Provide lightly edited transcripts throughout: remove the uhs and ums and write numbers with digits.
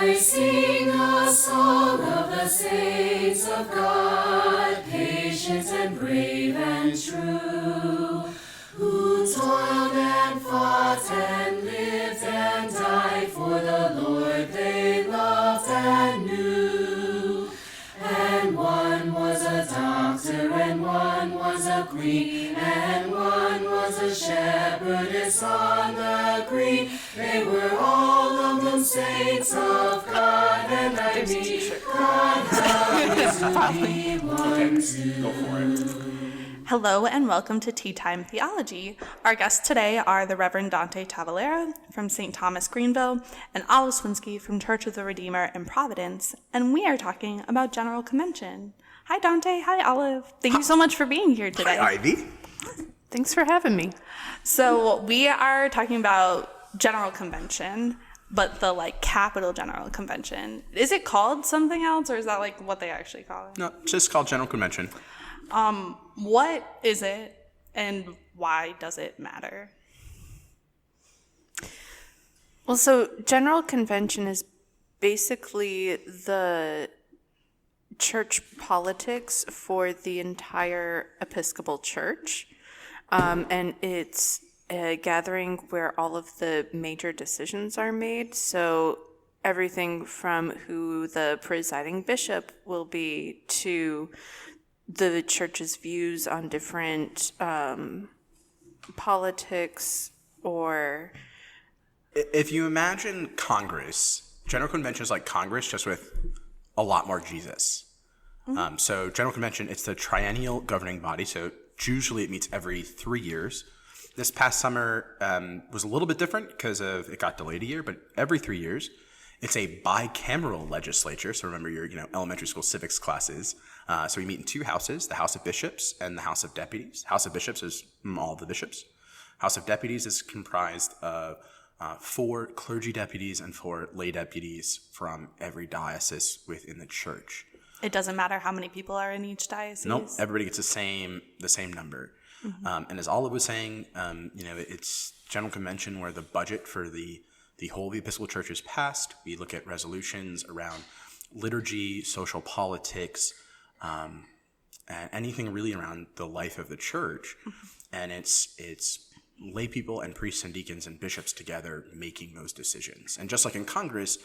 I sing a song of the saints of God, patient and brave and true, who toiled and fought and lived and died for the Lord they loved and knew. And one was a doctor, and one was a queen, and one was a shepherdess on the green. They were all of them saints of God, and I mean, God help me to be one too. Go for it. Hello and welcome to Tea Time Theology. Our guests today are the Rev'd Dante A from St. Thomas Greenville and Olive Swinski from Church of the Redeemer in Providence, and we are talking about General Convention. Hi Dante, hi Olive. Thank you so much for being here today. Hi Ivy. Thanks for having me. So we are talking about General Convention, but the Capital General Convention. Is it called something else, or is that what they actually call it? No, just called General Convention. What is it, and why does it matter? Well, so General Convention is basically the church politics for the entire Episcopal Church, and it's a gathering where all of the major decisions are made. So everything from who the presiding bishop will be to the church's views on different politics, or... If you imagine Congress, General Convention is like Congress, just with a lot more Jesus. Mm-hmm. So General Convention, it's the triennial governing body, so usually it meets every 3 years. This past summer was a little bit different because it got delayed a year, but every 3 years. It's a bicameral legislature, so remember your elementary school civics classes. So we meet in two houses, the House of Bishops and the House of Deputies. House of Bishops is all the bishops. House of Deputies is comprised of 4 clergy deputies and 4 lay deputies from every diocese within the church. It doesn't matter how many people are in each diocese? Nope, everybody gets the same number. Mm-hmm. And as Olive was saying, it's General Convention where the budget for the whole of the Episcopal Church is passed. We look at resolutions around liturgy, social politics, and anything really around the life of the church. Mm-hmm. And it's lay people and priests and deacons and bishops together making those decisions. And just like in Congress,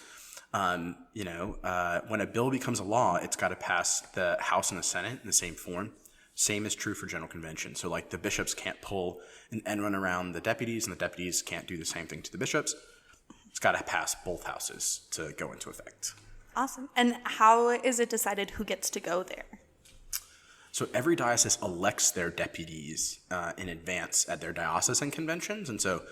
when a bill becomes a law, it's got to pass the House and the Senate in the same form. Same is true for General Convention. So the bishops can't pull an end run around the deputies, and the deputies can't do the same thing to the bishops. It's got to pass both houses to go into effect. Awesome. And how is it decided who gets to go there? So every diocese elects their deputies in advance at their diocesan conventions. And so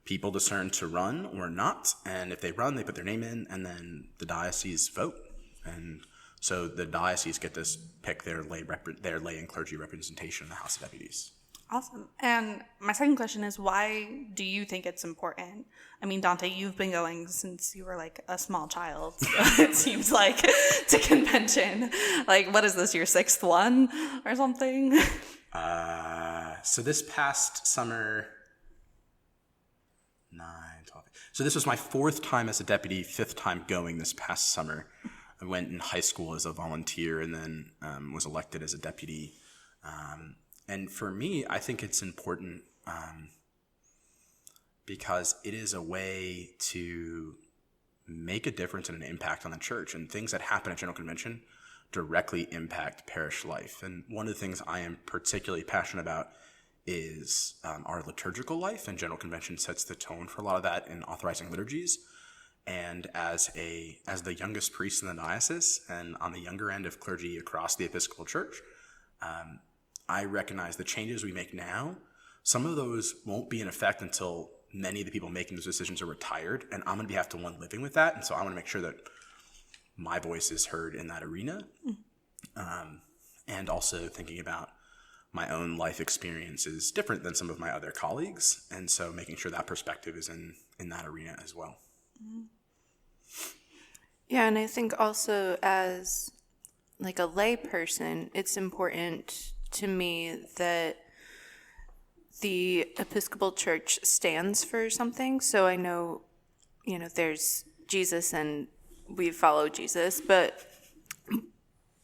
people discern to run or not. And if they run, they put their name in, and then the diocese vote. And so the diocese get to pick their lay and clergy representation in the House of Deputies. Awesome. And my second question is, why do you think it's important? I mean, Dante, you've been going since you were a small child, so it seems like, to convention. What is this, your 6th one or something? So this past summer, 9, 12. So this was my 4th time as a deputy, 5th time going this past summer. I went in high school as a volunteer and then was elected as a deputy. And for me, I think it's important because it is a way to make a difference and an impact on the church. And things that happen at General Convention directly impact parish life. And one of the things I am particularly passionate about is our liturgical life. And General Convention sets the tone for a lot of that in authorizing liturgies. And as the youngest priest in the diocese and on the younger end of clergy across the Episcopal Church, I recognize the changes we make now, some of those won't be in effect until many of the people making those decisions are retired, and I'm going to have to one living with that, and so I want to make sure that my voice is heard in that arena, and also thinking about my own life experience is different than some of my other colleagues, and so making sure that perspective is in that arena as well. Yeah, and I think also as a lay person, it's important to me that the Episcopal Church stands for something. So I know, there's Jesus and we follow Jesus, but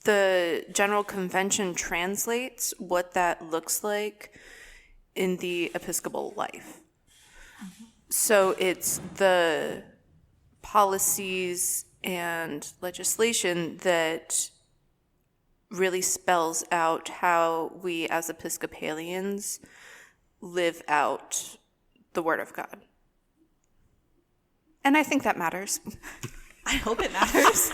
the General Convention translates what that looks like in the Episcopal life. So it's the policies and legislation that really spells out how we as Episcopalians live out the Word of God. And I think that matters. I hope it matters.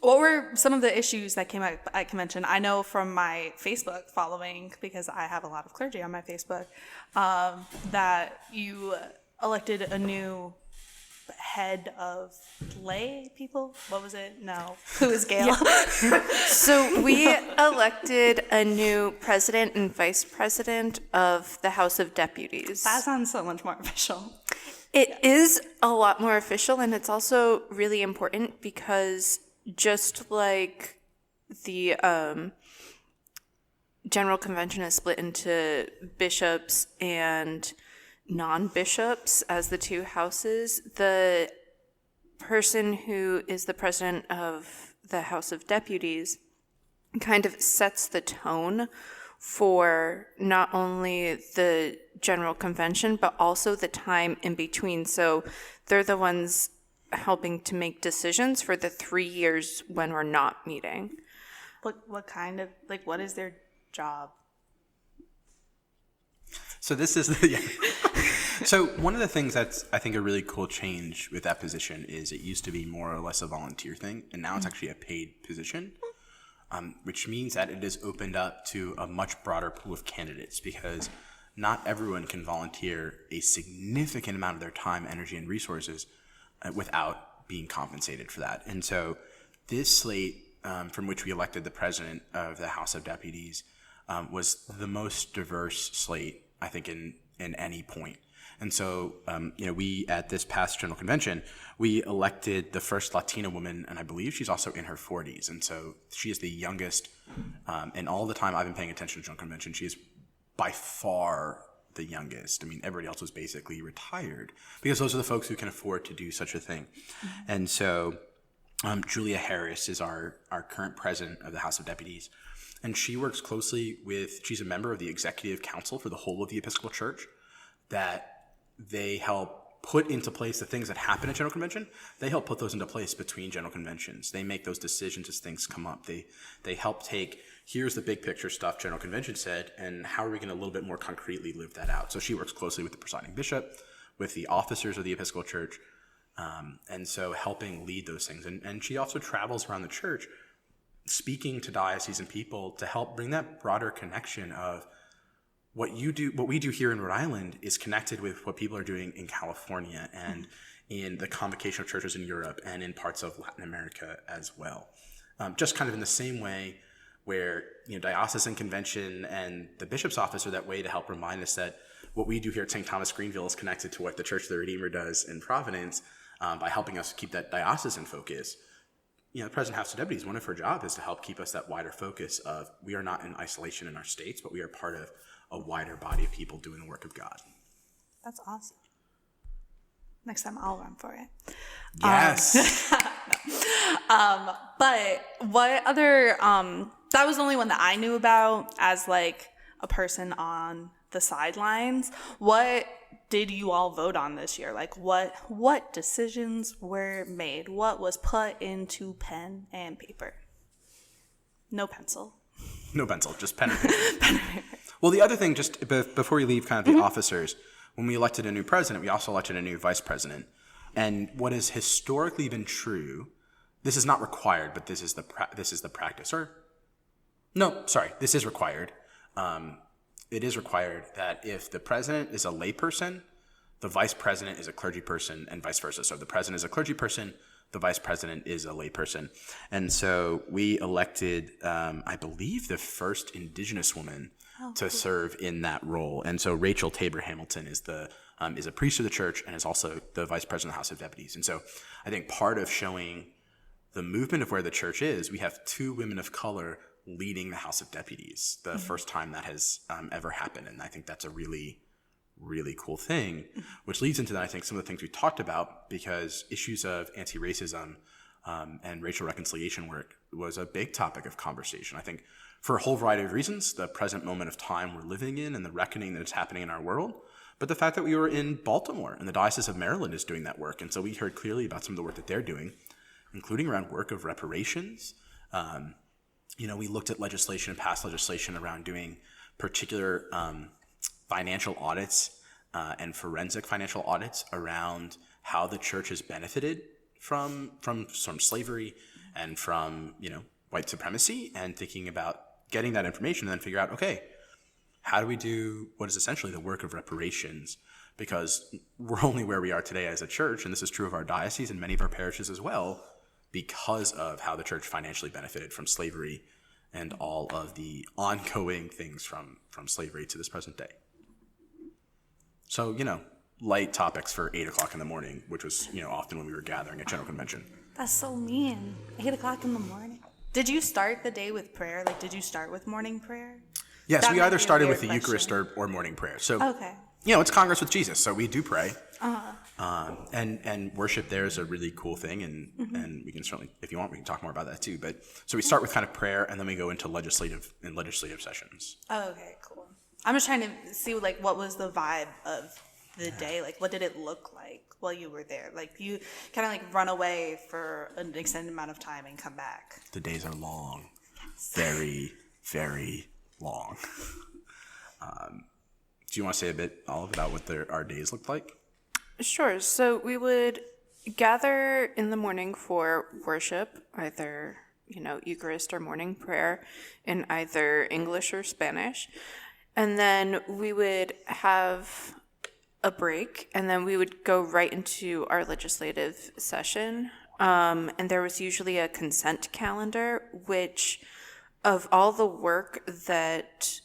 What were some of the issues that came up at convention? I know from my Facebook following, because I have a lot of clergy on my Facebook, that you elected a new head of lay people. What was it? No. Who is Gail? Yeah. So we elected a new president and vice president of the House of Deputies. That sounds so much more official. It is a lot more official, and it's also really important because just like the General Convention is split into bishops and non-bishops as the two houses, the person who is the president of the House of Deputies kind of sets the tone for not only the General Convention, but also the time in between. So they're the ones helping to make decisions for the 3 years when we're not meeting. What kind of, what is their job? So this is So one of the things that's, I think, a really cool change with that position is it used to be more or less a volunteer thing, and now it's actually a paid position, which means that it has opened up to a much broader pool of candidates, because not everyone can volunteer a significant amount of their time, energy, and resources without being compensated for that. And so this slate, from which we elected the president of the House of Deputies, was the most diverse slate, I think, in any point. And so, we, at this past General Convention, we elected the first Latina woman, and I believe she's also in her 40s. And so she is the youngest, and all the time I've been paying attention to General Convention, she is by far the youngest. I mean, everybody else was basically retired, because those are the folks who can afford to do such a thing. Mm-hmm. And so Julia Harris is our current president of the House of Deputies. And she works closely she's a member of the executive council for the whole of the Episcopal Church, that they help put into place the things that happen at General Convention. They help put those into place between General Conventions. They make those decisions as things come up. They help take, here's the big picture stuff General Convention said, and how are we going to a little bit more concretely live that out? So she works closely with the presiding bishop, with the officers of the Episcopal Church, and so helping lead those things. And she also travels around the church speaking to diocesan people to help bring that broader connection of what we do here in Rhode Island is connected with what people are doing in California and in the convocational churches in Europe and in parts of Latin America as well. Just kind of in the same way where, diocesan convention and the bishop's office are that way to help remind us that what we do here at St. Thomas Greenville is connected to what the Church of the Redeemer does in Providence, by helping us keep that diocesan focus. The President of the House of Deputies, one of her jobs is to help keep us that wider focus of we are not in isolation in our states, but we are part of a wider body of people doing the work of God. That's awesome. Next time I'll run for it. Yes. But what other, that was the only one that I knew about as a person on the sidelines. What did you all vote on this year? What decisions were made? What was put into pen and paper? No pencil. No pencil, just pen and paper. Well, the other thing, just before we leave kind of the officers, when we elected a new president, we also elected a new vice president. And what has historically been true, this is not required, but this is the practice. This is required. It is required that if the president is a layperson, the vice president is a clergy person, and vice versa. So if the president is a clergy person, the vice president is a layperson. And so we elected, I believe, the first Indigenous woman to serve in that role. And so Rachel Tabor Hamilton is a priest of the church and is also the vice president of the House of Deputies. And so I think part of showing the movement of where the church is, we have 2 women of color leading the House of Deputies, the first time that has ever happened. And I think that's a really, really cool thing, which leads into, I think, some of the things we talked about, because issues of anti-racism and racial reconciliation work was a big topic of conversation. I think for a whole variety of reasons, the present moment of time we're living in and the reckoning that is happening in our world, but the fact that we were in Baltimore and the Diocese of Maryland is doing that work. And so we heard clearly about some of the work that they're doing, including around work of reparations. We looked at legislation and past legislation around doing particular financial audits and forensic financial audits around how the church has benefited from slavery and from white supremacy, and thinking about getting that information and then figure out, okay, how do we do what is essentially the work of reparations? Because we're only where we are today as a church, and this is true of our diocese and many of our parishes as well, because of how the church financially benefited from slavery and all of the ongoing things from slavery to this present day. So, light topics for 8 o'clock in the morning, which was, often when we were gathering at General Convention. That's so mean. 8 o'clock in the morning. Did you start the day with prayer? Like, did you start with morning prayer? Yes, That we might either be a started weird with the question. Eucharist or morning prayer. So, Okay. it's Congress with Jesus, so we do pray. And worship there is a really cool thing, and we can certainly, if you want, we can talk more about that too. But so we start with kind of prayer, and then we go into legislative sessions. Oh, okay, cool. I'm just trying to see, like, what was the vibe of the day? Like, what did it look like while you were there? Like, you kind of, like, run away for an extended amount of time and come back. The days are long. Very, very long. Do you want to say a bit, Olive, about what our days looked like? Sure. So we would gather in the morning for worship, either, Eucharist or morning prayer in either English or Spanish. And then we would have a break, and then we would go right into our legislative session. And there was usually a consent calendar, which of all the work that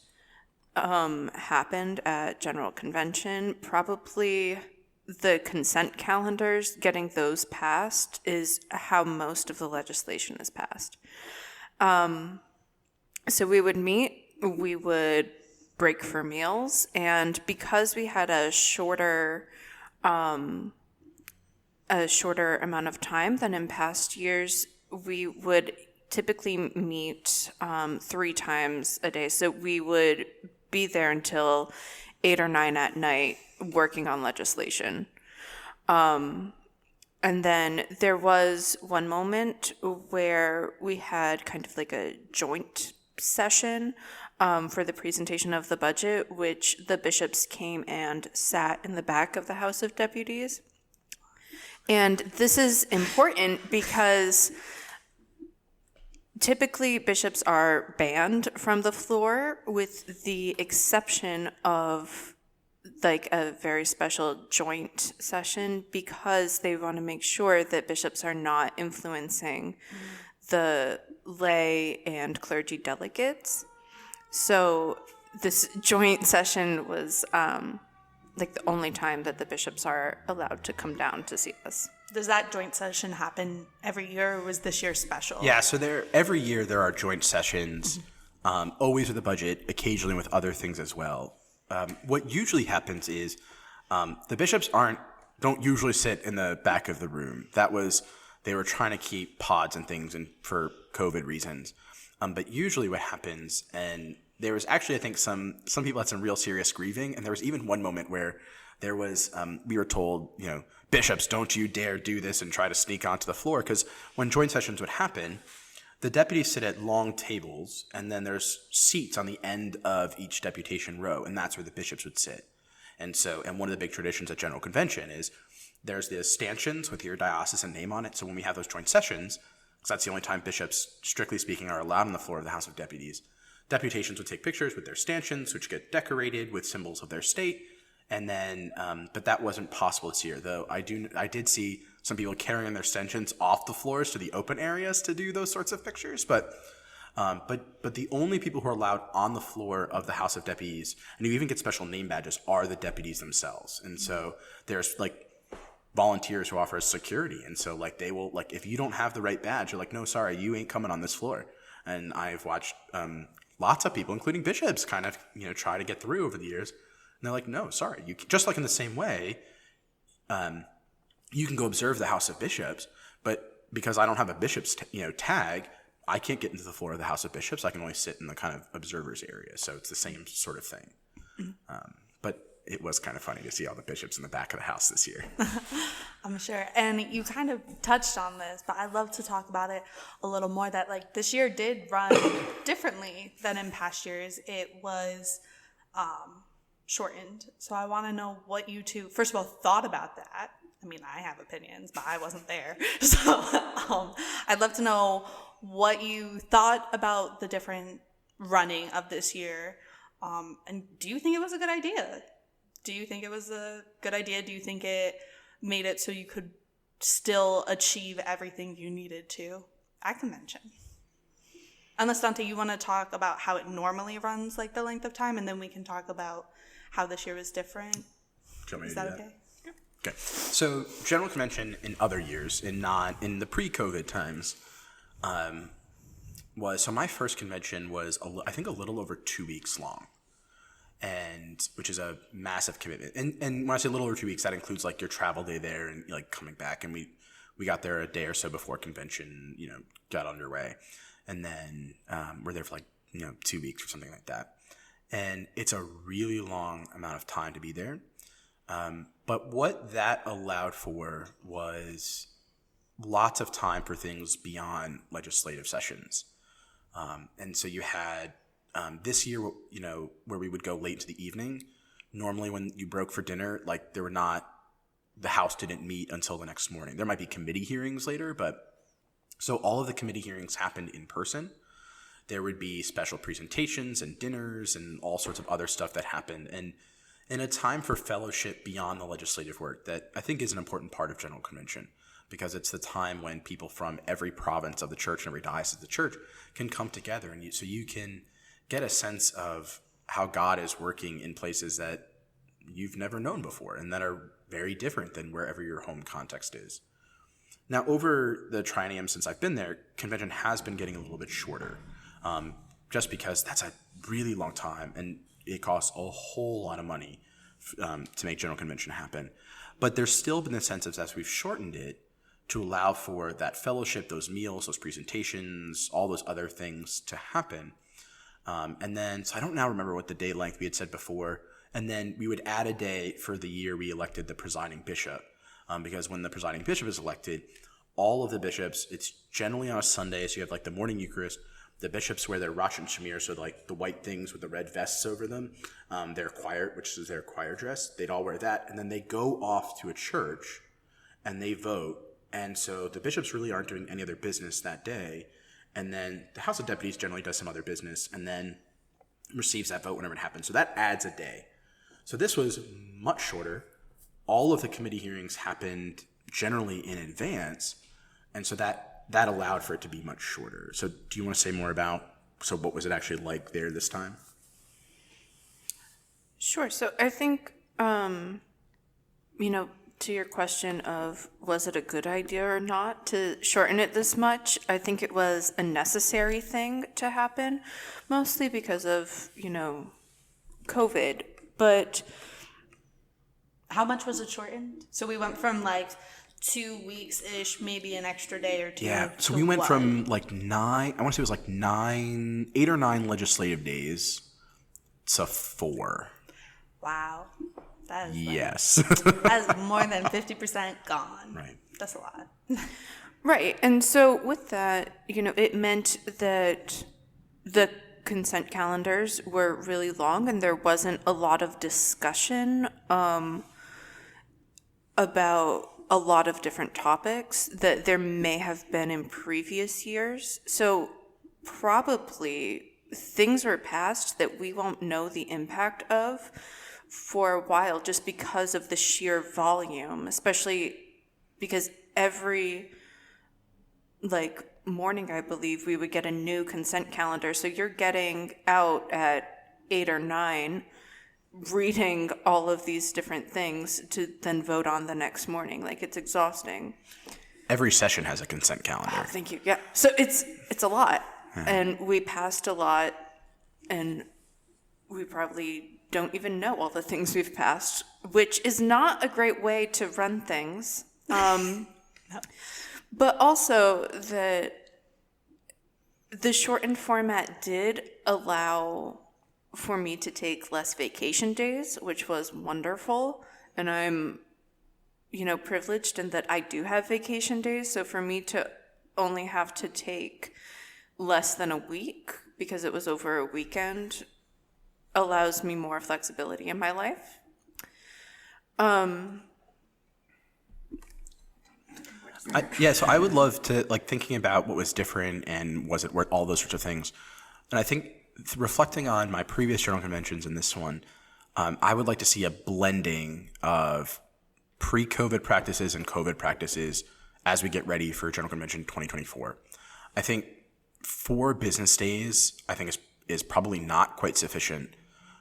happened at General Convention, probably the consent calendars, getting those passed, is how most of the legislation is passed. So we would meet, we would break for meals, and because we had a shorter amount of time than in past years, we would typically meet 3 times a day. So we would be there until 8 or 9 at night working on legislation. And then there was one moment where we had kind of like a joint session for the presentation of the budget, which the bishops came and sat in the back of the House of Deputies. And this is important because typically bishops are banned from the floor, with the exception of like a very special joint session, because they want to make sure that bishops are not influencing the lay and clergy delegates. So this joint session was like the only time that the bishops are allowed to come down to see us. Does that joint session happen every year, or was this year special? Yeah, so every year there are joint sessions, always with the budget, occasionally with other things as well. What usually happens is the bishops don't usually sit in the back of the room. They were trying to keep pods and things for COVID reasons. But usually what happens, and there was actually, I think, some people had some real serious grieving, and there was even one moment where there was, we were told, bishops, don't you dare do this and try to sneak onto the floor, because when joint sessions would happen, the deputies sit at long tables, and then there's seats on the end of each deputation row, and that's where the bishops would sit. And one of the big traditions at General Convention is there's the stanchions with your diocesan name on it. So when we have those joint sessions, because that's the only time bishops, strictly speaking, are allowed on the floor of the House of Deputies, deputations would take pictures with their stanchions, which get decorated with symbols of their state. And then, but that wasn't possible this year, though I did see some people carrying their stanchions off the floors to the open areas to do those sorts of pictures. But the only people who are allowed on the floor of the House of Deputies, and you even get special name badges, are the deputies themselves. And so there's like volunteers who offer security. And so like they will, like, if you don't have the right badge, you're like, no, sorry, you ain't coming on this floor. And I've watched lots of people, including bishops, kind of, try to get through over the years. they're like, no, sorry. Just like in the same way, you can go observe the House of Bishops, but because I don't have a bishop's tag, I can't get into the floor of the House of Bishops. I can only sit in the kind of observers area. So it's the same sort of thing. But it was kind of funny to see all the bishops in the back of the house this year. I'm sure. And you kind of touched on this, but I'd love to talk about it a little more, that like this year did run differently than in past years. It was shortened. So I want to know what you two, first of all, thought about that. I mean, I have opinions, but I wasn't there. So I'd love to know what you thought about the different running of this year. And do you think it was a good idea? Do you think it was a good idea? Do you think it made it so you could still achieve everything you needed to at convention? Unless, Dante, you want to talk about how it normally runs, like the length of time, and then we can talk about how this year was different. Is that okay? Okay. So General Convention in other years, in the pre-COVID times, so my first convention was, I think, a little over 2 weeks long. And which is a massive commitment. And when I say a little over 2 weeks, that includes like your travel day there and like coming back. And we got there a day or so before convention, got underway. And then we're there for like, 2 weeks or something like that. And it's a really long amount of time to be there. But what that allowed for was lots of time for things beyond legislative sessions. And so you had this year, where we would go late into the evening. Normally when you broke for dinner, like the House didn't meet until the next morning. There might be committee hearings later, so all of the committee hearings happened in person. There would be special presentations and dinners and all sorts of other stuff that happened. And in a time for fellowship beyond the legislative work that I think is an important part of General Convention, because it's the time when people from every province of the church and every diocese of the church can come together. And so you can get a sense of how God is working in places that you've never known before and that are very different than wherever your home context is. Now, over the triennium since I've been there, convention has been getting a little bit shorter, just because that's a really long time and it costs a whole lot of money to make General Convention happen. But there's still been the sense of, as we've shortened it, to allow for that fellowship, those meals, those presentations, all those other things to happen. And then, so I don't now remember what the day length we had said before, and then we would add a day for the year we elected the presiding bishop, because when the presiding bishop is elected, all of the bishops, it's generally on a Sunday, so you have like the morning Eucharist, the bishops wear their Rosh and Shamir, so like the white things with the red vests over them, their choir, which is their choir dress, they'd all wear that, and then they go off to a church and they vote, and so the bishops really aren't doing any other business that day. And then the House of Deputies generally does some other business and then receives that vote whenever it happens. So that adds a day. So this was much shorter. All of the committee hearings happened generally in advance. And so that allowed for it to be much shorter. So do you want to say more about, what was it actually like there this time? Sure. So I think, to your question of was it a good idea or not to shorten it this much, I think it was a necessary thing to happen, mostly because of, COVID. But how much was it shortened? So we went from like 2 weeks-ish, maybe an extra day or two. Yeah, so we went from like 8 or 9 legislative days to 4. Wow. That is yes. That's more than 50% gone. Right. That's a lot. Right. And so with that, it meant that the consent calendars were really long and there wasn't a lot of discussion about a lot of different topics that there may have been in previous years. So probably things were passed that we won't know the impact of for a while just because of the sheer volume, especially because every morning, I believe, we would get a new consent calendar. So you're getting out at 8 or 9, reading all of these different things to then vote on the next morning. It's exhausting. Every session has a consent calendar. Oh, thank you. Yeah. So it's a lot. And we passed a lot, and we probably don't even know all the things we've passed, which is not a great way to run things. But also that the shortened format did allow for me to take less vacation days, which was wonderful. And I'm, privileged in that I do have vacation days. So for me to only have to take less than a week because it was over a weekend allows me more flexibility in my life. So I would love to, thinking about what was different and was it worth all those sorts of things. And I think reflecting on my previous general conventions and this one, I would like to see a blending of pre-COVID practices and COVID practices as we get ready for General Convention 2024. I think 4 business days, I think is probably not quite sufficient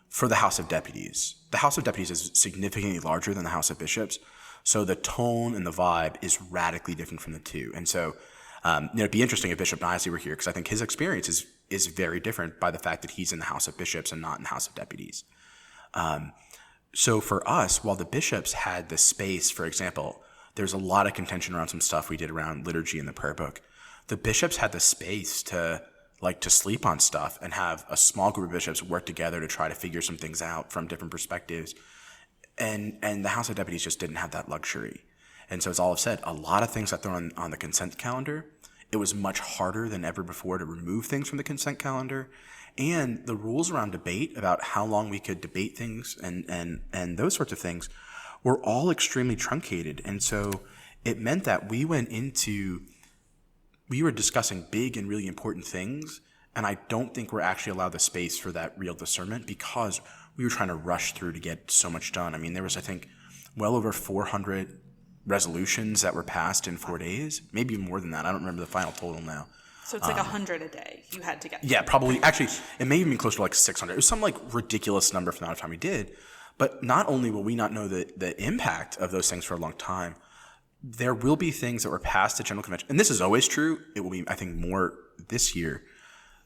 for the House of Deputies. The House of Deputies is significantly larger than the House of Bishops, so the tone and the vibe is radically different from the two. And so, it'd be interesting if Bishop Nicely were here, because I think his experience is very different by the fact that he's in the House of Bishops and not in the House of Deputies. So for us, while the bishops had the space, for example, there's a lot of contention around some stuff we did around liturgy in the prayer book. The bishops had the space to sleep on stuff and have a small group of bishops work together to try to figure some things out from different perspectives. And the House of Deputies just didn't have that luxury. And so as Olive said, a lot of things got thrown on the consent calendar. It was much harder than ever before to remove things from the consent calendar. And the rules around debate about how long we could debate things and those sorts of things were all extremely truncated. And so it meant that we were discussing big and really important things. And I don't think we're actually allowed the space for that real discernment because we were trying to rush through to get so much done. I mean, there was, I think, well over 400 resolutions that were passed in 4 days, maybe more than that. I don't remember the final total now. So it's 100 a day you had to get. Yeah, probably. Actually, it may even be closer to 600. It was some ridiculous number for the amount of time we did. But not only will we not know the impact of those things for a long time, there will be things that were passed at General Convention. And this is always true. It will be, I think, more this year.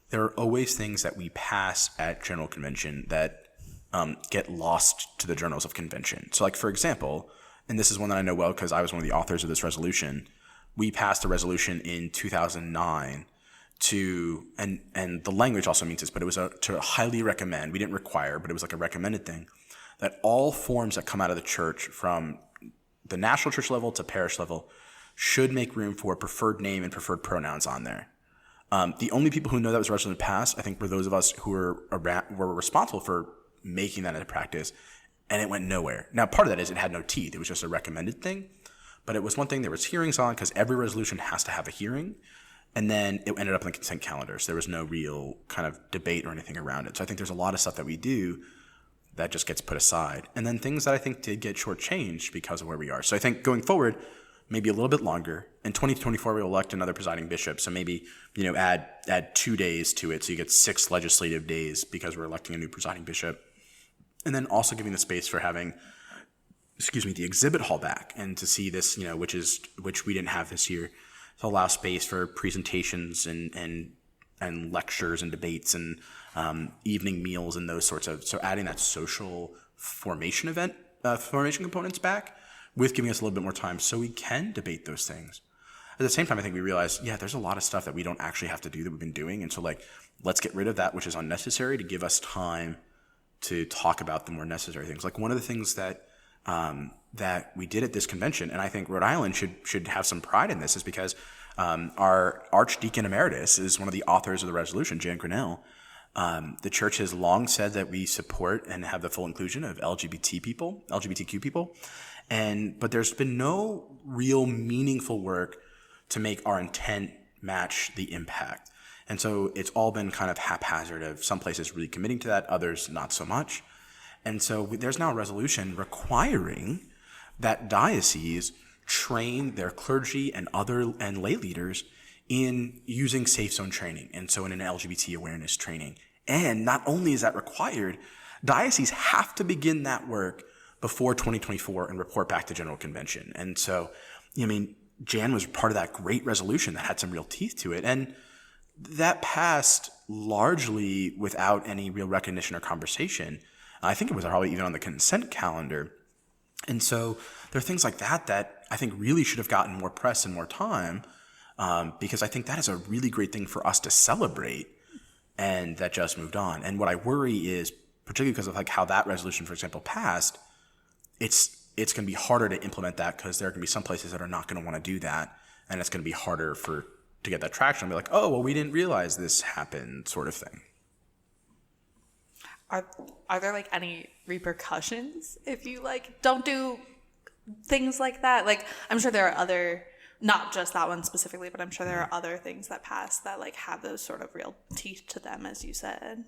There are always things that we pass at General Convention that get lost to the journals of convention. So for example, and this is one that I know well because I was one of the authors of this resolution, we passed a resolution in 2009 to, and the language also means this, but it was to highly recommend, we didn't require, but it was a recommended thing, that all forms that come out of the church from the national church level to parish level should make room for preferred name and preferred pronouns on there. The only people who know that was resolution passed, I think, were those of us who were responsible for making that a practice, and it went nowhere. Now, part of that is it had no teeth. It was just a recommended thing, but it was one thing there was hearings on because every resolution has to have a hearing, and then it ended up in the consent calendar, so there was no real kind of debate or anything around it. So I think there's a lot of stuff that we do that just gets put aside, and then things that I think did get shortchanged because of where we are. So I think going forward, maybe a little bit longer. In 2024, we'll elect another presiding bishop, so maybe add 2 days to it, so you get 6 legislative days because we're electing a new presiding bishop. And then also giving the space for having, the exhibit hall back and to see this, which we didn't have this year, to allow space for presentations and lectures and debates and evening meals and those sorts of, so adding that social formation components back with giving us a little bit more time so we can debate those things. At the same time, I think we realize, there's a lot of stuff that we don't actually have to do that we've been doing. And so let's get rid of that, which is unnecessary, to give us time to talk about the more necessary things. One of the things that we did at this convention, and I think Rhode Island should have some pride in this, is because our Archdeacon Emeritus is one of the authors of the resolution, Jan Grinnell. The church has long said that we support and have the full inclusion of LGBTQ people, but there's been no real meaningful work to make our intent match the impact. And so it's all been kind of haphazard of some places really committing to that, others not so much. And so there's now a resolution requiring that dioceses train their clergy and lay leaders in using safe zone training, and so in an LGBT awareness training. And not only is that required, dioceses have to begin that work before 2024 and report back to General Convention. And so, Jan was part of that great resolution that had some real teeth to it. And that passed largely without any real recognition or conversation. I think it was probably even on the consent calendar. And so there are things like that I think really should have gotten more press and more time, because I think that is a really great thing for us to celebrate, and that just moved on. And what I worry is, particularly because of like how that resolution, for example, passed, it's going to be harder to implement that because there are going to be some places that are not going to want to do that, and it's going to be harder to get that traction and be like, oh, well, we didn't realize this happened, sort of thing. Are there like any repercussions if you like don't do things like that? Like, I'm sure there are other, not just that one specifically, but I'm sure there are other things that pass that like have those sort of real teeth to them, as you said.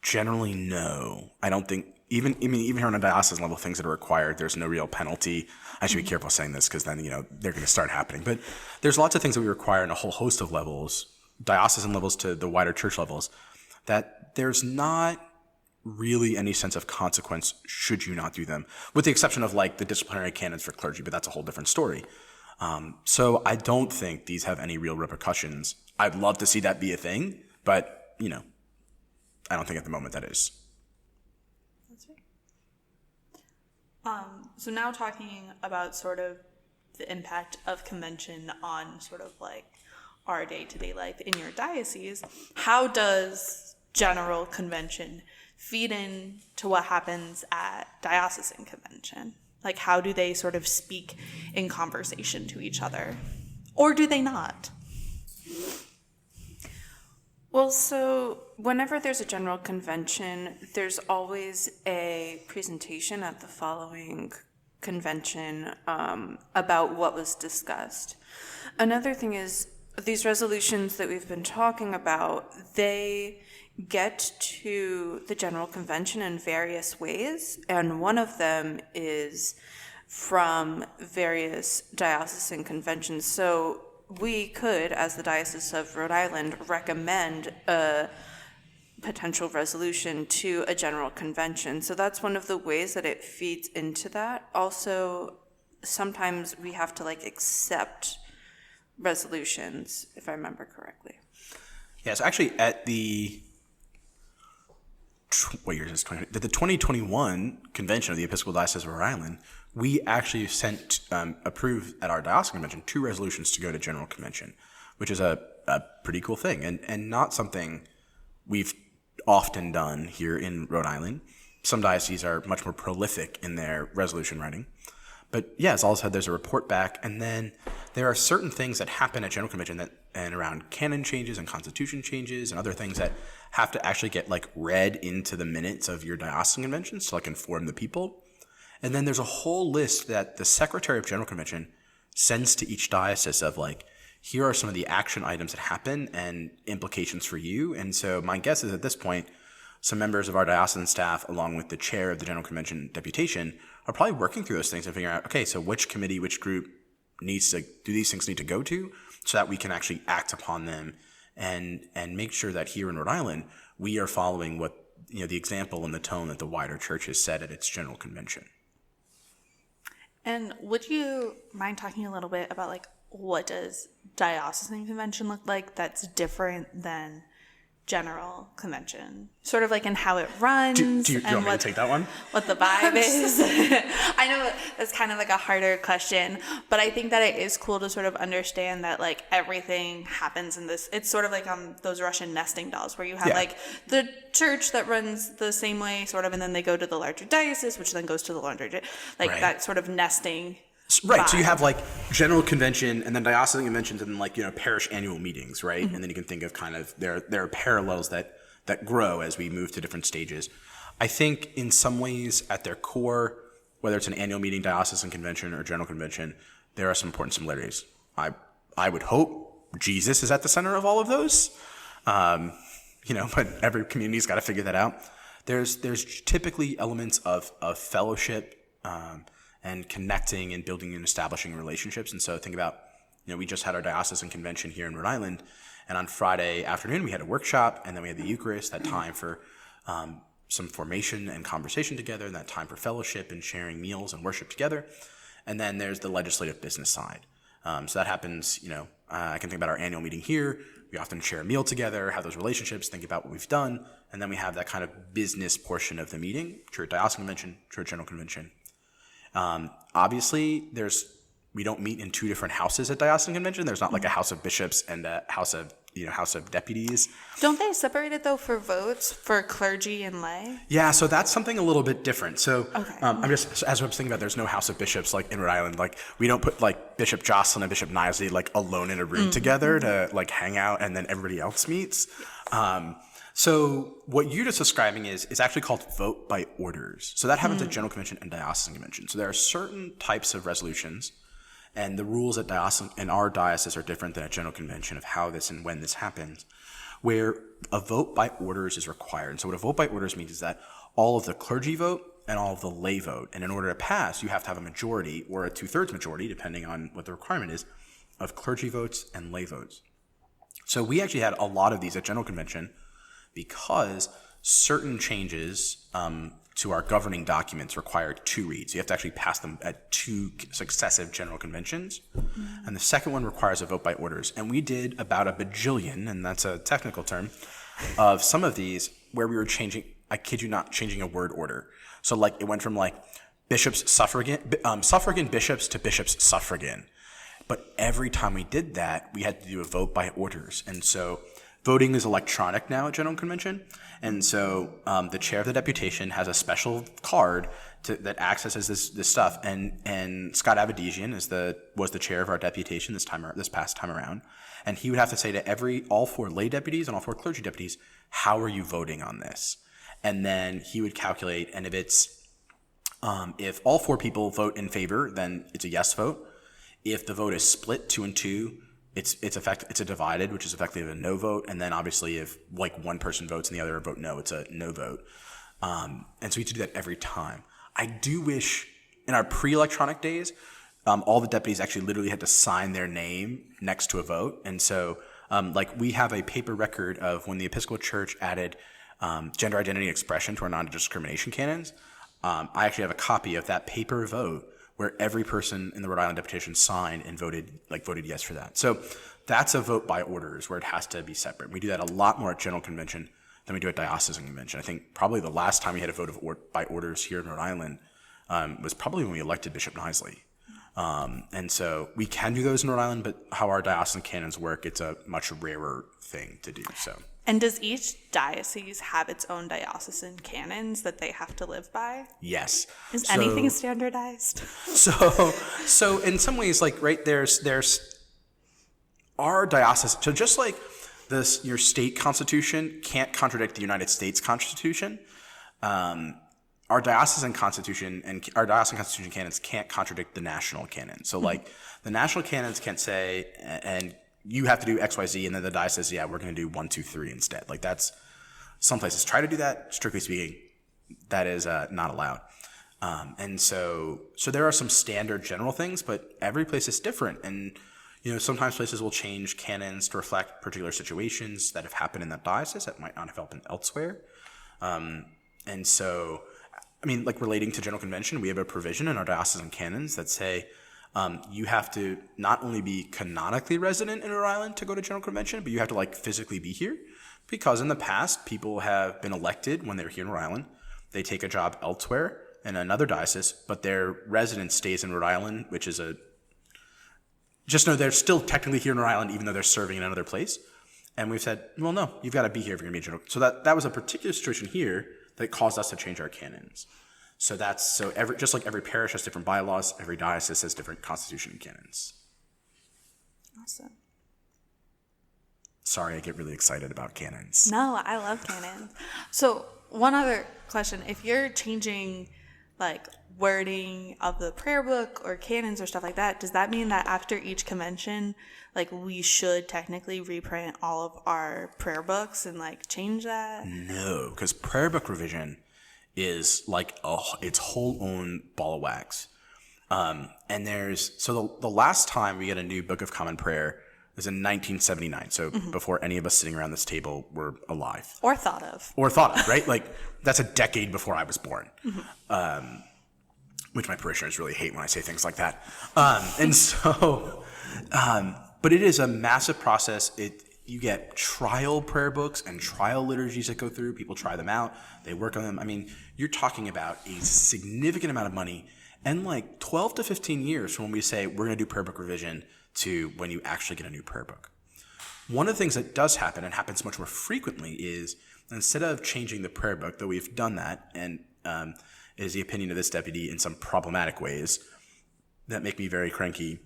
Generally, no. I don't think, even here on a diocesan level, things that are required, there's no real penalty. I should be careful saying this because then, they're going to start happening. But there's lots of things that we require in a whole host of levels, diocesan levels to the wider church levels, that there's not really any sense of consequence should you not do them, with the exception of like the disciplinary canons for clergy, but that's a whole different story. So I don't think these have any real repercussions. I'd love to see that be a thing, but, I don't think at the moment that is. That's right. So now talking about sort of the impact of convention on sort of like our day-to-day life in your diocese, how does general convention feed in to what happens at diocesan convention? Like, how do they sort of speak in conversation to each other? Or do they not? Well, so whenever there's a general convention, there's always a presentation at the following convention about what was discussed. Another thing is these resolutions that we've been talking about, they get to the general convention in various ways, and one of them is from various diocesan conventions. So we could, as the Diocese of Rhode Island, recommend a potential resolution to a general convention. So that's one of the ways that it feeds into that. Also, sometimes we have to accept resolutions, if I remember correctly. Yes, actually at what year is this? The 2021 convention of the Episcopal Diocese of Rhode Island, we actually approved at our diocesan convention 2 resolutions to go to general convention, which is a pretty cool thing and not something we've often done here in Rhode Island. Some dioceses are much more prolific in their resolution writing. But yeah, as Olive said, there's a report back, and then there are certain things that happen at general convention and around canon changes and constitution changes and other things that have to actually get read into the minutes of your diocesan conventions to inform the people. And then there's a whole list that the Secretary of General Convention sends to each diocese of here are some of the action items that happen and implications for you. And so my guess is at this point, some members of our diocesan staff, along with the chair of the General Convention deputation, are probably working through those things and figuring out, okay, so which committee, which group do these things need to go to so that we can actually act upon them and make sure that here in Rhode Island, we are following what, the example and the tone that the wider church has set at its general convention. And would you mind talking a little bit about what does diocesan convention look like that's different than general convention? Sort of in how it runs. Do you want me to take that one? What the vibe is. I know that's kind of a harder question, but I think that it is cool to sort of understand that everything happens in this. It's sort of those Russian nesting dolls where you have the church that runs the same way sort of, and then they go to the larger diocese, which then goes to the larger, right. That sort of nesting. Right, vibe. So you have general convention and then diocesan conventions and then parish annual meetings, right? Mm-hmm. And then you can think of kind of there are parallels that grow as we move to different stages. I think in some ways at their core, whether it's an annual meeting, diocesan convention, or general convention, there are some important similarities. I would hope Jesus is at the center of all of those, but every community's got to figure that out. There's typically elements of fellowship, and connecting and building and establishing relationships. And so think about, we just had our diocesan convention here in Rhode Island, and on Friday afternoon we had a workshop, and then we had the Eucharist, that time for some formation and conversation together, and that time for fellowship and sharing meals and worship together. And then there's the legislative business side. So that happens, I can think about our annual meeting here. We often share a meal together, have those relationships, think about what we've done, and then we have that kind of business portion of the meeting, church diocesan convention, church general convention. Obviously, we don't meet in two different houses at diocesan convention. There's not like a house of bishops and a house of deputies. Don't they separate it though for votes for clergy and lay? Yeah, so that's something a little bit different. So Okay. I'm just, as I was thinking about, there's no house of bishops like in Rhode Island. Like we don't put like Bishop Jocelyn and Bishop Nisley like alone in a room together to like hang out and then everybody else meets. So what you're just describing is actually called vote by orders. So that happens at general convention and diocesan convention. So there are certain types of resolutions, and the rules at diocesan in our diocese are different than at general convention of how this and when this happens, where a vote by orders is required. And so what a vote by orders means is that all of the clergy vote and all of the lay vote. And in order to pass, you have to have a majority or a 2/3 majority, depending on what the requirement is, of clergy votes and lay votes. So we actually had a lot of these at general convention because certain changes to our governing documents require 2 reads. You have to actually pass them at 2 successive general conventions. And the second one requires a vote by orders. And we did about a bajillion, and that's a technical term, of some of these where we were changing, I kid you not, changing a word order. So like it went from like bishops suffragan bishops to bishops suffragan. But every time we did that, we had to do a vote by orders. And so voting is electronic now at General Convention. And so the chair of the deputation has a special card that accesses this stuff. And Scott Avedisian was the chair of our deputation this past time around. And he would have to say to all 4 lay deputies and all 4 clergy deputies, how are you voting on this? And then he would calculate, and if all 4 people vote in favor, then it's a yes vote. If the vote is split 2 and 2, it's a divided, which is effectively a no vote. And then obviously if like one person votes and the other vote no, it's a no vote. And so we had to do that every time. I do wish in our pre-electronic days, all the deputies actually literally had to sign their name next to a vote. And so like we have a paper record of when the Episcopal Church added gender identity and expression to our non-discrimination canons. I actually have a copy of that paper vote where every person in the Rhode Island deputation signed and voted yes for that. So that's a vote by orders where it has to be separate. We do that a lot more at General Convention than we do at Diocesan Convention. I think probably the last time we had a vote by orders here in Rhode Island was probably when we elected Bishop Nisley. And so we can do those in Rhode Island, but how our diocesan canons work, it's a much rarer thing to do. So. And does each diocese have its own diocesan canons that they have to live by? Yes. Is anything standardized? So in some ways, like, right, there's our diocese. So just like your state constitution can't contradict the United States Constitution, our diocesan constitution and our diocesan constitution canons can't contradict the national canon. So like the national canons can't say, and you have to do X, Y, Z, and then the diocese says, yeah, we're going to do 1, 2, 3 instead. Like that's, some places try to do that. Strictly speaking, that is not allowed. And so there are some standard general things, but every place is different. And, sometimes places will change canons to reflect particular situations that have happened in that diocese that might not have happened elsewhere. And so, like relating to General Convention, we have a provision in our diocesan canons that say, you have to not only be canonically resident in Rhode Island to go to General Convention, but you have to physically be here, because in the past people have been elected when they're here in Rhode Island. They take a job elsewhere in another diocese, but their residence stays in Rhode Island, which is just know they're still technically here in Rhode Island even though they're serving in another place. And we've said, well, no, you've got to be here if you're going to be General. So that was a particular situation here that caused us to change our canons. So just like every parish has different bylaws, every diocese has different constitution and canons. Awesome. Sorry, I get really excited about canons. No, I love canons. So one other question: if you're changing wording of the prayer book or canons or stuff like that, does that mean that after each convention, we should technically reprint all of our prayer books and change that? No, because prayer book revision is its whole own ball of wax. And the last time we got a new Book of Common Prayer was in 1979. So before any of us sitting around this table were alive. Or thought of, right? That's a decade before I was born. Which my parishioners really hate when I say things like that. But it is a massive process. you get trial prayer books and trial liturgies that go through. People try them out. They work on them. I mean, you're talking about a significant amount of money and like 12 to 15 years from when we say we're going to do prayer book revision to when you actually get a new prayer book. One of the things that does happen, and happens much more frequently, is instead of changing the prayer book, though we've done that, and it is the opinion of this deputy in some problematic ways that make me very cranky,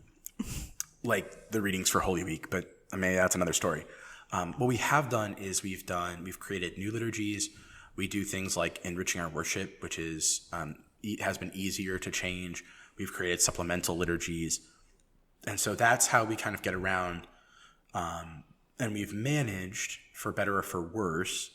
like the readings for Holy Week, but I mean, that's another story. What we have done is we've created new liturgies. We do things like enriching our worship, which is has been easier to change. We've created supplemental liturgies. And so that's how we kind of get around, and we've managed, for better or for worse,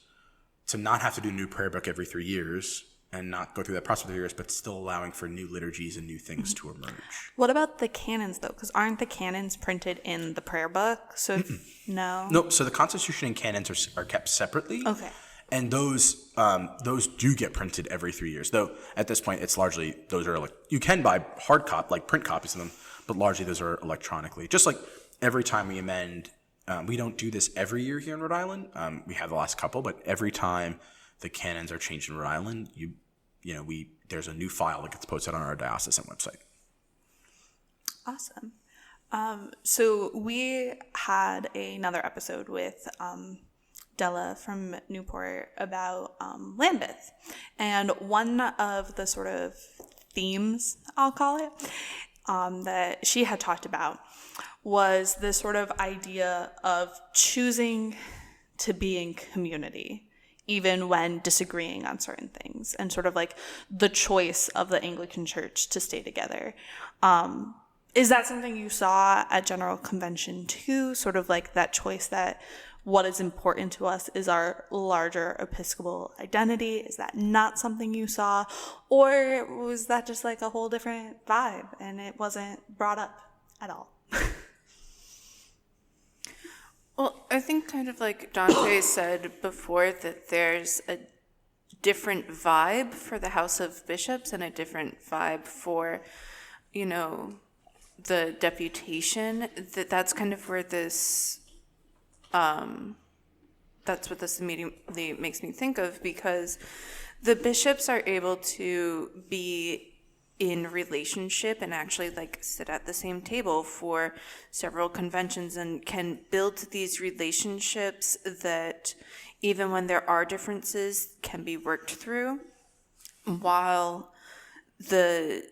to not have to do a new prayer book every 3 years and not go through that process for 3 years, but still allowing for new liturgies and new things to emerge. What about the canons, though? Because aren't the canons printed in the prayer book? So no? Nope. So the Constitution and canons are kept separately. Okay. And those do get printed every 3 years. Though at this point, it's largely, those are, like, you can buy hard copy, like print copies of them, but largely those are electronically. Just like every time we amend, we don't do this every year here in Rhode Island. We have the last couple, but every time the canons are changed in Rhode Island, there's a new file that gets posted on our diocesan website. Awesome. So we had another episode with Della from Newport about Lambeth. And one of the sort of themes, I'll call it, that she had talked about was this sort of idea of choosing to be in community, even when disagreeing on certain things, and sort of like the choice of the Anglican Church to stay together. Is that something you saw at General Convention too? Sort of like that choice that what is important to us is our larger Episcopal identity? Is that not something you saw? Or was that just like a whole different vibe and it wasn't brought up at all? Well, I think kind of like Dante said before, that there's a different vibe for the House of Bishops and a different vibe for, the deputation. That's kind of where this, that's what this immediately makes me think of, because the bishops are able to be in relationship and actually like sit at the same table for several conventions and can build these relationships that even when there are differences can be worked through, while the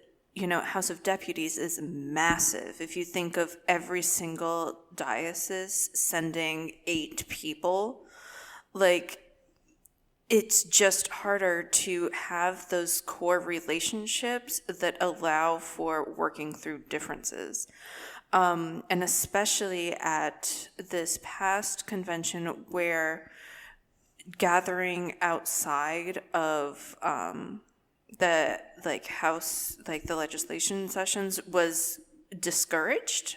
House of Deputies is massive. If you think of every single diocese sending 8 people, like, it's just harder to have those core relationships that allow for working through differences. And especially at this past convention, where gathering outside of the House, the legislation sessions, was discouraged.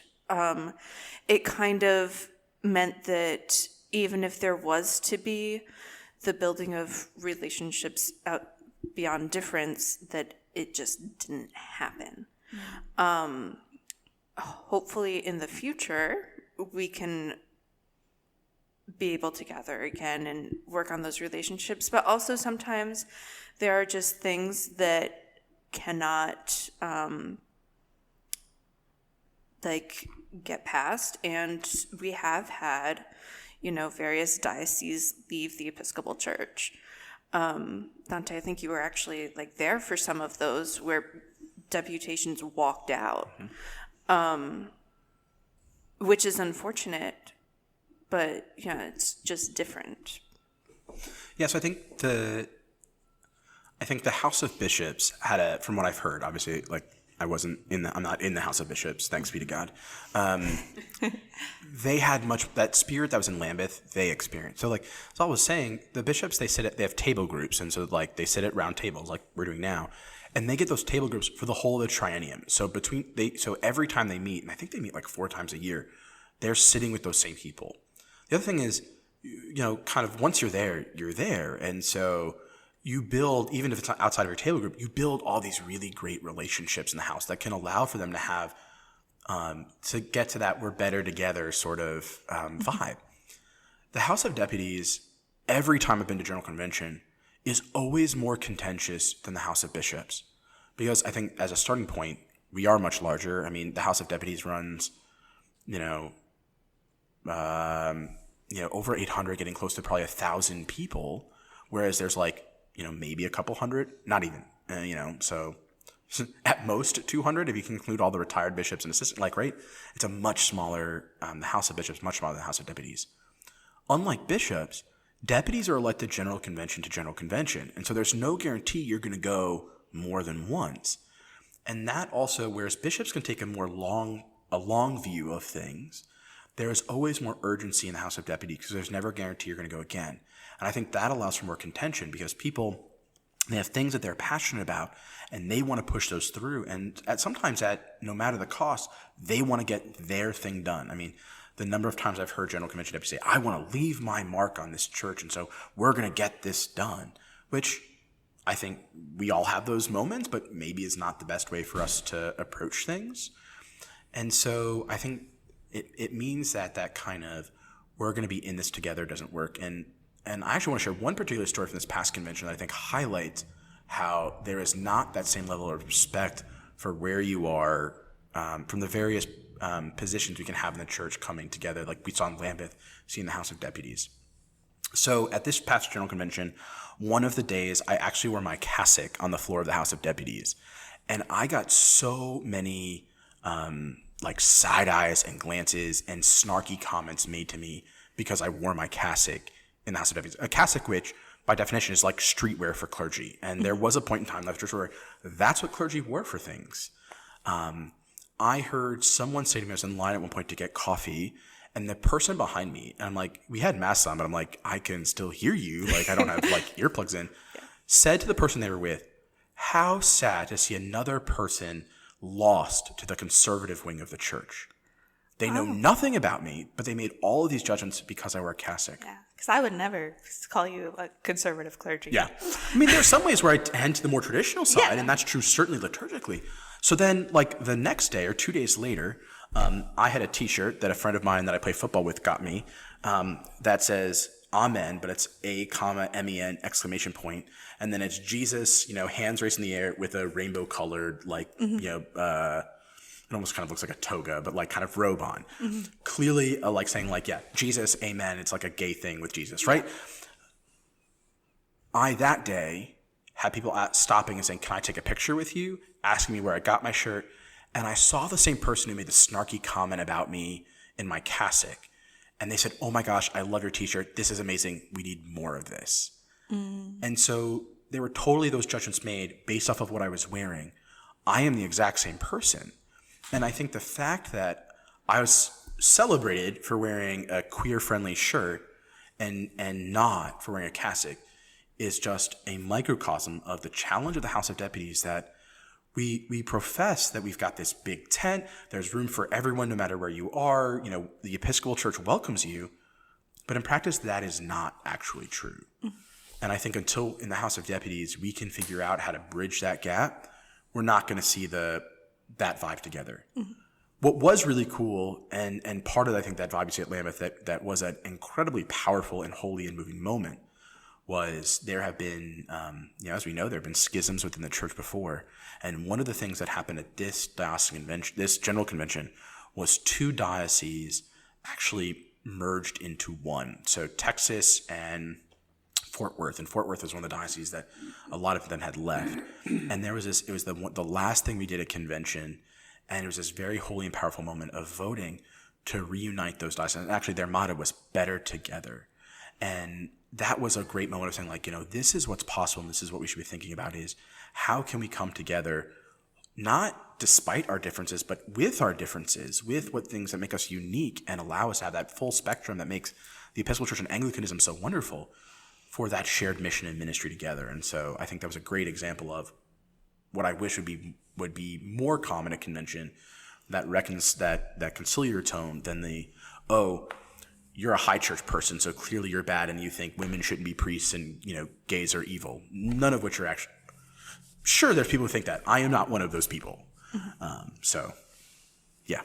It kind of meant that even if there was to be the building of relationships out beyond difference, that it just didn't happen. Hopefully in the future, we can be able to gather again and work on those relationships. But also sometimes there are just things that cannot get past. And we have had various dioceses leave the Episcopal Church. Dante, I think you were actually there for some of those where deputations walked out, which is unfortunate, but it's just different. Yeah, so I think the House of Bishops had from what I've heard, obviously, I'm not in the House of Bishops, thanks be to God. They had much, that spirit that was in Lambeth, they experienced. So as I was saying, the bishops, they have table groups. And so they sit at round tables like we're doing now. And they get those table groups for the whole of the triennium. So so every time they meet, and I think they meet 4 times a year, they're sitting with those same people. The other thing is, kind of once you're there, you're there. And so you build, even if it's not outside of your table group, you build all these really great relationships in the house that can allow for them to have, to get to that we're better together sort of vibe. the House of Deputies, every time I've been to General Convention, is always more contentious than the House of Bishops. Because I think as a starting point, we are much larger. I mean, the House of Deputies runs, over 800, getting close to probably 1,000 people, whereas there's maybe a couple hundred, not even, so at most 200 if you can include all the retired bishops and assistant, right? It's a much smaller, the House of Bishops, much smaller than the House of Deputies. Unlike bishops, deputies are elected General Convention to General Convention, and so there's no guarantee you're going to go more than once. And that also, whereas bishops can take a long view of things, there is always more urgency in the House of Deputies because there's never a guarantee you're going to go again. And I think that allows for more contention because people, they have things that they're passionate about and they want to push those through. And sometimes no matter the cost, they want to get their thing done. I mean, the number of times I've heard General Convention deputies say, I want to leave my mark on this church, and so we're going to get this done, which I think we all have those moments, but maybe is not the best way for us to approach things. And so I think it means that kind of we're going to be in this together doesn't work. And I actually want to share one particular story from this past convention that I think highlights how there is not that same level of respect for where you are from the various positions we can have in the church coming together, like we saw in Lambeth, seeing the House of Deputies. So at this past General Convention, one of the days I actually wore my cassock on the floor of the House of Deputies. And I got so many side eyes and glances and snarky comments made to me because I wore my cassock in the House of Deputies. A cassock, which by definition is like streetwear for clergy. And there was a point in time in the church where that's what clergy wore for things. I heard someone say to me, I was in line at one point to get coffee, and the person behind me, and I'm like, we had masks on, but I'm like, I can still hear you. Like, I don't have earplugs in. Said to the person they were with, how sad to see another person lost to the conservative wing of the church. They know nothing about me, but they made all of these judgments because I wear a cassock. Yeah, because I would never call you a conservative clergy. Yeah. I mean, there's some ways where I tend to the more traditional side, and that's true certainly liturgically. So then, the next day or 2 days later, I had a T-shirt that a friend of mine that I play football with got me that says Amen, but it's A, MEN, exclamation point. And then it's Jesus, hands raised in the air with a rainbow colored, it almost kind of looks like a toga, but kind of robe on. Mm-hmm. Clearly saying Jesus, amen. It's like a gay thing with Jesus, right? I, that day, had people stopping and saying, can I take a picture with you? Asking me where I got my shirt. And I saw the same person who made the snarky comment about me in my cassock. And they said, oh my gosh, I love your T-shirt. This is amazing. We need more of this. Mm. And so there were totally those judgments made based off of what I was wearing. I am the exact same person. And I think the fact that I was celebrated for wearing a queer-friendly shirt and not for wearing a cassock is just a microcosm of the challenge of the House of Deputies that we profess that we've got this big tent, there's room for everyone no matter where you are, the Episcopal Church welcomes you, but in practice that is not actually true. Mm-hmm. And I think until in the House of Deputies we can figure out how to bridge that gap, we're not going to see that vibe together. Mm-hmm. What was really cool, and part of, I think, that vibe you see at Lambeth that was an incredibly powerful and holy and moving moment was there have been, as we know, there have been schisms within the church before. And one of the things that happened at this this General Convention was two dioceses actually merged into one. So Texas and Fort Worth. And Fort Worth was one of the dioceses that a lot of them had left. And there was it was the last thing we did at convention. And it was this very holy and powerful moment of voting to reunite those dioceses. And actually their motto was better together. And that was a great moment of saying, this is what's possible and this is what we should be thinking about is how can we come together, not despite our differences, but with our differences, with what things that make us unique and allow us to have that full spectrum that makes the Episcopal Church and Anglicanism so wonderful for that shared mission and ministry together. And so I think that was a great example of what I wish would be more common at convention, that conciliar tone than you're a high church person, so clearly you're bad and you think women shouldn't be priests and, gays are evil. None of which are actually... Sure, there's people who think that. I am not one of those people. Mm-hmm. Yeah.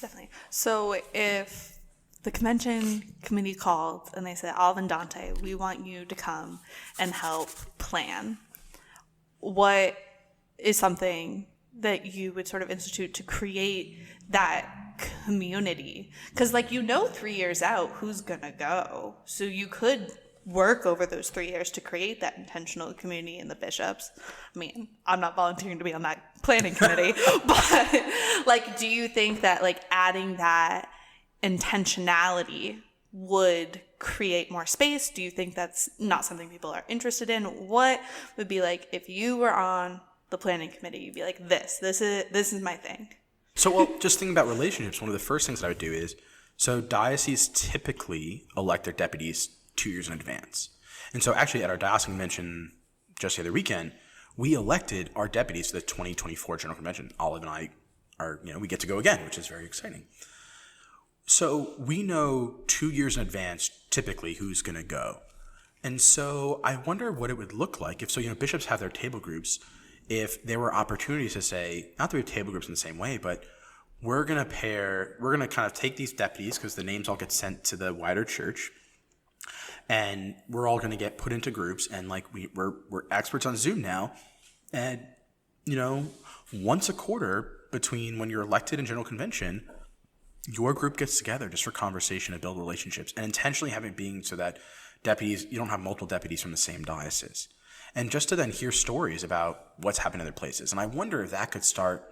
Definitely. So if the convention committee called and they said, Olive and Dante, we want you to come and help plan. What is something that you would sort of institute to create that community? Because 3 years out who's gonna go, so you could work over those 3 years to create that intentional community in the bishops. I mean, I'm not volunteering to be on that planning committee, but do you think that adding that intentionality would create more space? Do you think that's not something people are interested in? What would be if you were on the planning committee, you'd be like, this is my thing? So, just thinking about relationships, one of the first things that I would do is, so dioceses typically elect their deputies 2 years in advance. And so actually at our diocesan convention just the other weekend, we elected our deputies to the 2024 General Convention. Olive and I we get to go again, which is very exciting. So we know 2 years in advance typically who's going to go. And so I wonder what it would look like if, bishops have their table groups, if there were opportunities to say, not that we have table groups in the same way, but we're going to kind of take these deputies, because the names all get sent to the wider church, and we're all going to get put into groups, and we're experts on Zoom now, and once a quarter between when you're elected and General Convention, your group gets together just for conversation and build relationships, and intentionally have it being so that you don't have multiple deputies from the same diocese. And just to then hear stories about what's happened in other places. And I wonder if that could start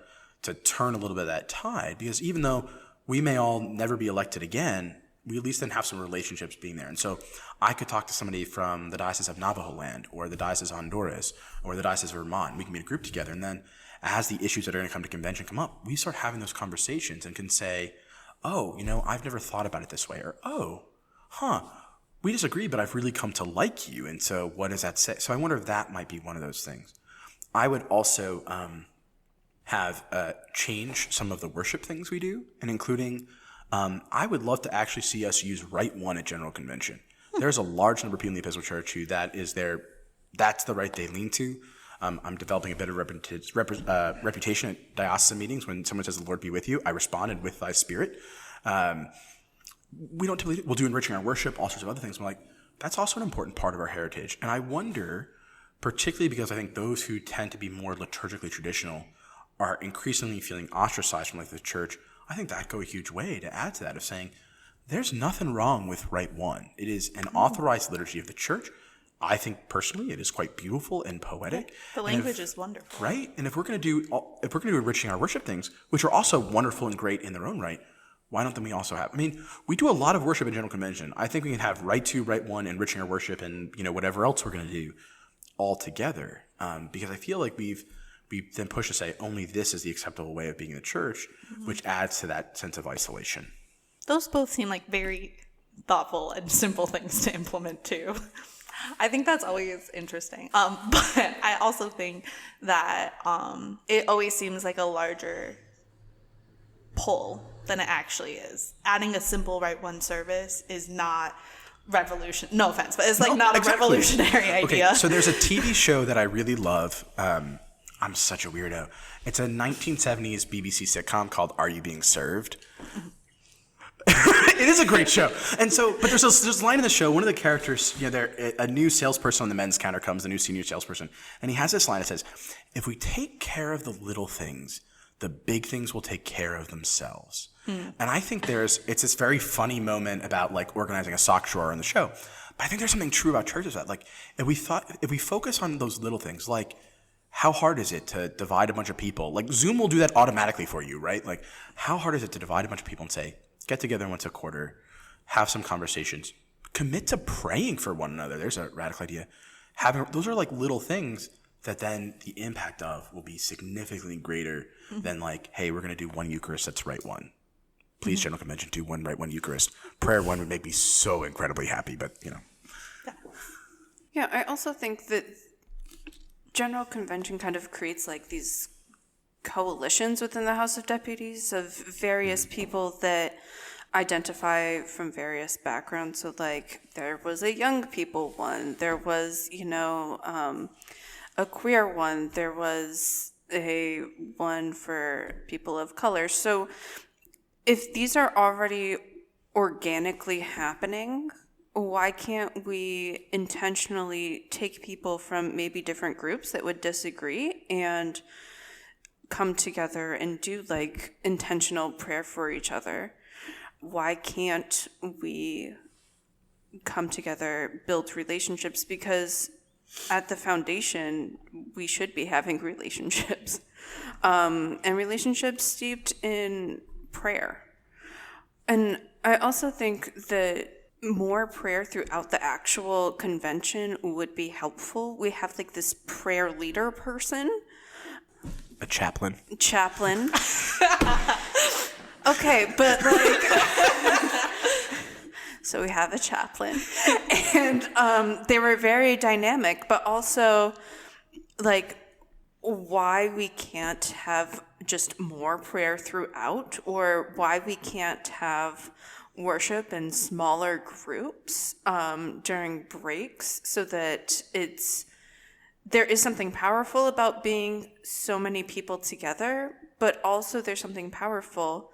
to turn a little bit of that tide, because even though we may all never be elected again, we at least then have some relationships being there. And so I could talk to somebody from the Diocese of Navajo Land, or the Diocese of Honduras, or the Diocese of Vermont. We can be in a group together. And then as the issues that are going to come to convention come up, we start having those conversations and can say, oh, I've never thought about it this way. Or, we disagree, but I've really come to like you. And so what does that say? So I wonder if that might be one of those things. I would also have change some of the worship things we do, and including, I would love to actually see us use Rite 1 at General Convention. There's a large number of people in the Episcopal Church who that's the rite they lean to. I'm developing a bit of reputation at diocesan meetings. When someone says, the Lord be with you, I respond, and with thy spirit. We don't typically, we'll do enriching our worship, all sorts of other things. I'm like, that's also an important part of our heritage. And I wonder, particularly because I think those who tend to be more liturgically traditional are increasingly feeling ostracized from the church, I think that go a huge way to add to that, of saying, there's nothing wrong with Rite 1. It is an authorized liturgy of the church. I think personally it is quite beautiful and poetic. The language is wonderful. Right? And if we're going to do enriching our worship things, which are also wonderful and great in their own right, why don't we also have, we do a lot of worship in General Convention. I think we can have Rite 2, Rite 1, enriching our worship, and, whatever else we're going to do all together. Because I feel like we've then pushed to say only this is the acceptable way of being in the church, which adds to that sense of isolation. Those both seem like very thoughtful and simple things to implement too. I think that's always interesting. But I also think that it always seems like a larger pull than it actually is. Adding a simple Rite 1 service is not revolution. No offense, but it's not a revolutionary idea. Okay, so there's a TV show that I really love. I'm such a weirdo. It's a 1970s BBC sitcom called Are You Being Served? It is a great show. And so, but there's a line in the show, one of the characters, a new salesperson on the men's counter comes, the new senior salesperson, and he has this line that says, if we take care of the little things, the big things will take care of themselves. And I think it's this very funny moment about organizing a sock drawer in the show. But I think there's something true about churches that if we focus on those little things, how hard is it to divide a bunch of people? Zoom will do that automatically for you, right? How hard is it to divide a bunch of people and say, get together once a quarter, have some conversations, commit to praying for one another. There's a radical idea. Those are little things that then the impact of will be significantly greater than hey, we're going to do one Eucharist, that's Rite 1. Please, General Convention, do one Rite 1 Eucharist. Prayer 1 would make me so incredibly happy, but Yeah, I also think that General Convention kind of creates these coalitions within the House of Deputies of various people that identify from various backgrounds. So there was a young people one, there was, a queer one, there was a one for people of color. So if these are already organically happening, why can't we intentionally take people from maybe different groups that would disagree and come together and do like intentional prayer for each other? Why can't we come together, build relationships? Because at the foundation, we should be having relationships, and relationships steeped in prayer. And I also think that more prayer throughout the actual convention would be helpful. We have like this prayer leader person. A chaplain. Okay, but like, so we have a chaplain, and they were very dynamic, but also like why we can't have just more prayer throughout, or why we can't have worship in smaller groups during breaks, so that there is something powerful about being so many people together, but also there's something powerful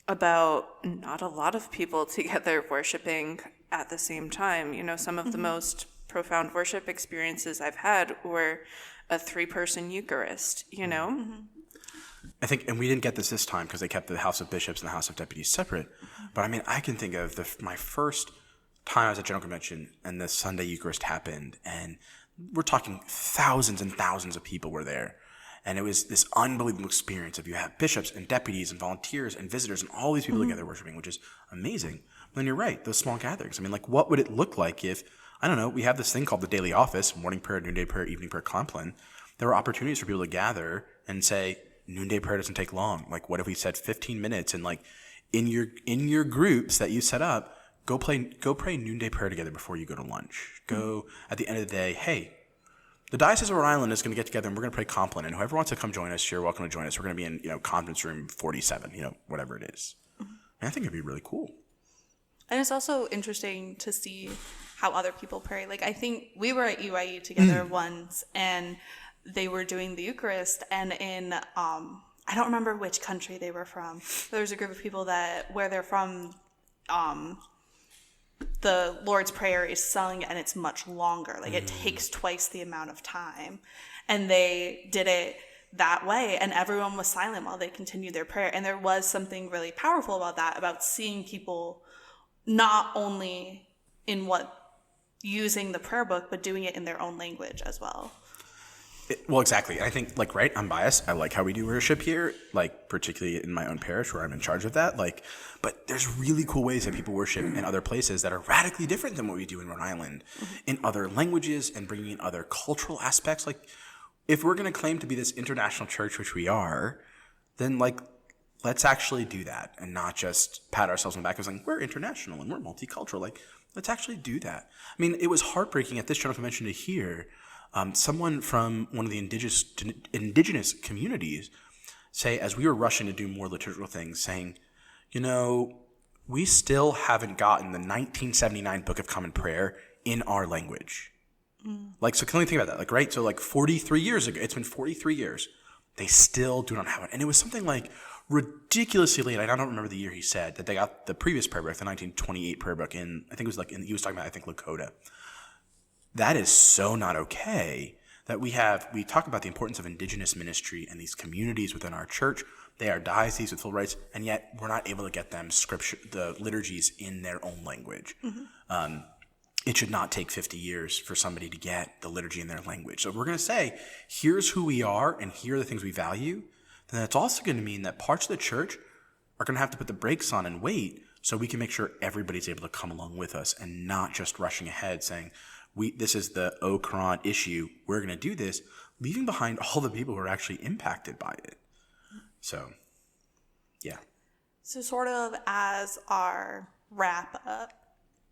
about not a lot of people together worshiping at the same time. You know, some of the most profound worship experiences I've had were a 3-person Eucharist, you know? I think, and we didn't get this time because they kept the House of Bishops and the House of Deputies separate. But I mean, I can think of my first time I was at General Convention and the Sunday Eucharist happened, and we're talking thousands and thousands of people were there. And it was this unbelievable experience of you have bishops and deputies and volunteers and visitors and all these people together worshiping, which is amazing. But then you're right, those small gatherings. I mean, like, what would it look like if, I don't know, we have this thing called the daily office, morning prayer, noonday prayer, evening prayer, compline. There were opportunities for people to gather and say, noonday prayer doesn't take long. Like, what if we said 15 minutes and like in your groups that you set up, go pray noonday prayer together before you go to lunch. Go at the end of the day, hey, the Diocese of Rhode Island is going to get together and we're going to pray compline, and whoever wants to come join us, you're welcome to join us. We're going to be in, conference room 47, whatever it is. And I think it'd be really cool. And it's also interesting to see how other people pray. Like, I think we were at UIU together once, and they were doing the Eucharist, and in, I don't remember which country they were from. There was a group of people where they're from, the Lord's Prayer is sung and it's much longer. Like, it takes twice the amount of time. And they did it that way, and everyone was silent while they continued their prayer. And there was something really powerful about that, about seeing people not only using the prayer book, but doing it in their own language as well. Well, exactly. I think, like, right, I'm biased. I like how we do worship here, like, particularly in my own parish where I'm in charge of that. Like, but there's really cool ways that people worship in other places that are radically different than what we do in Rhode Island, in other languages and bringing in other cultural aspects. Like, if we're going to claim to be this international church, which we are, then, like, let's actually do that and not just pat ourselves on the back and saying, we're international and we're multicultural. Like, let's actually do that. I mean, it was heartbreaking at this General Convention to hear someone from one of the indigenous communities say, as we were rushing to do more liturgical things, saying, we still haven't gotten the 1979 Book of Common Prayer in our language. Like, so can we think about that? Like, right? So like 43 years ago, it's been 43 years. They still do not have it. And it was something like ridiculously late. I don't remember the year he said that they got the previous prayer book, the 1928 prayer book he was talking about, Lakota. That is so not okay that we talk about the importance of indigenous ministry and these communities within our church. They are dioceses with full rights, and yet we're not able to get them the liturgies in their own language. It should not take 50 years for somebody to get the liturgy in their language. So if we're going to say, here's who we are and here are the things we value, then that's also going to mean that parts of the church are going to have to put the brakes on and wait so we can make sure everybody's able to come along with us and not just rushing ahead saying, this is the Okron issue, we're going to do this, leaving behind all the people who are actually impacted by it. So, yeah. So sort of as our wrap up,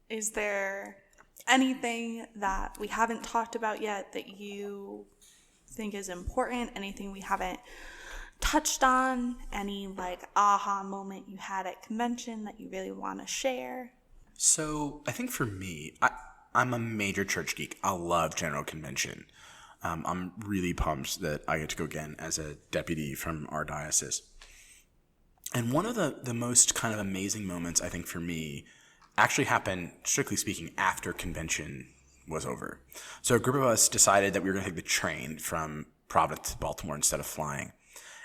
is there anything that we haven't talked about yet that you think is important? Anything we haven't touched on? Any aha moment you had at convention that you really want to share? So I think for me, I'm a major church geek. I love General Convention. I'm really pumped that I get to go again as a deputy from our diocese. And one of the most kind of amazing moments, I think, for me actually happened, strictly speaking, after convention was over. So a group of us decided that we were going to take the train from Providence to Baltimore instead of flying.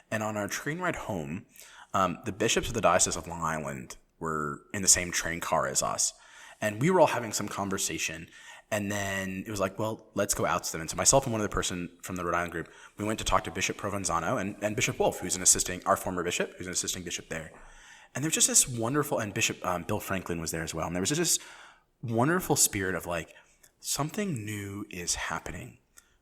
And on our train ride home, the bishops of the Diocese of Long Island were in the same train car as us. And we were all having some conversation. And then it was like, well, let's go out to them. And so myself and one other person from the Rhode Island group, we went to talk to Bishop Provenzano and Bishop Wolf, who's our former bishop, who's an assisting bishop there. And there was just this wonderful, and Bishop Bill Franklin was there as well. And there was just this wonderful spirit of like, something new is happening.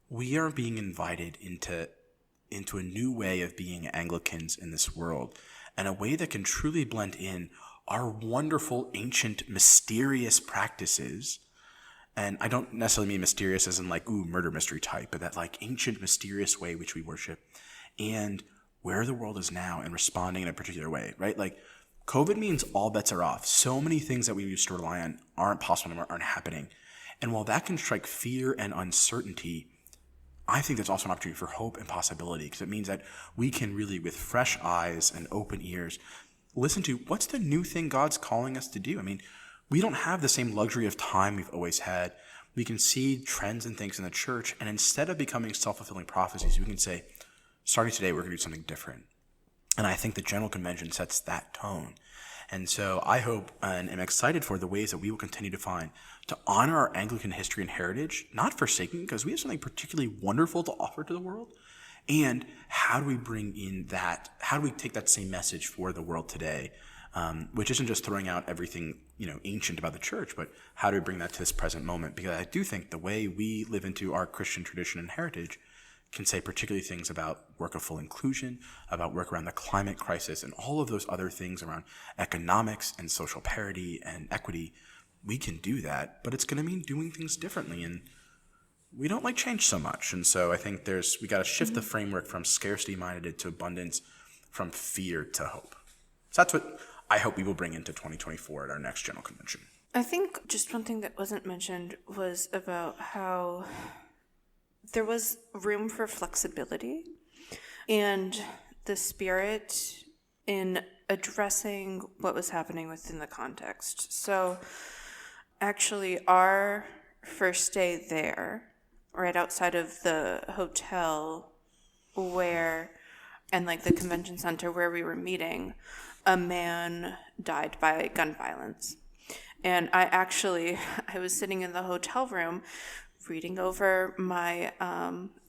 We are being invited into a new way of being Anglicans in this world, and a way that can truly blend in our wonderful, ancient, mysterious practices. And I don't necessarily mean mysterious as in like, murder mystery type, but that like ancient, mysterious way which we worship, and where the world is now and responding in a particular way, right? Like COVID means all bets are off. So many things that we used to rely on aren't possible anymore, aren't happening. And while that can strike fear and uncertainty, I think there's also an opportunity for hope and possibility, because it means that we can really, with fresh eyes and open ears, listen to what's the new thing God's calling us to do. I mean, we don't have the same luxury of time we've always had. We can see trends and things in the church, and instead of becoming self-fulfilling prophecies, we can say, starting today, we're going to do something different. And I think the General Convention sets that tone. And so I hope and am excited for the ways that we will continue to find to honor our Anglican history and heritage, not forsaking, because we have something particularly wonderful to offer to the world. And how do we bring in that? How do we take that same message for the world today, which isn't just throwing out everything ancient about the church, but how do we bring that to this present moment? Because I do think the way we live into our Christian tradition and heritage can say particularly things about work of full inclusion, about work around the climate crisis, and all of those other things around economics and social parity and equity. We can do that, but it's going to mean doing things differently, and we don't like change so much. And so I think we got to shift the framework from scarcity-minded to abundance, from fear to hope. So that's what I hope we will bring into 2024 at our next General Convention. I think just one thing that wasn't mentioned was about how there was room for flexibility and the spirit in addressing what was happening within the context. So actually our first day there, right outside of the hotel and like the convention center where we were meeting, a man died by gun violence. And I was sitting in the hotel room reading over my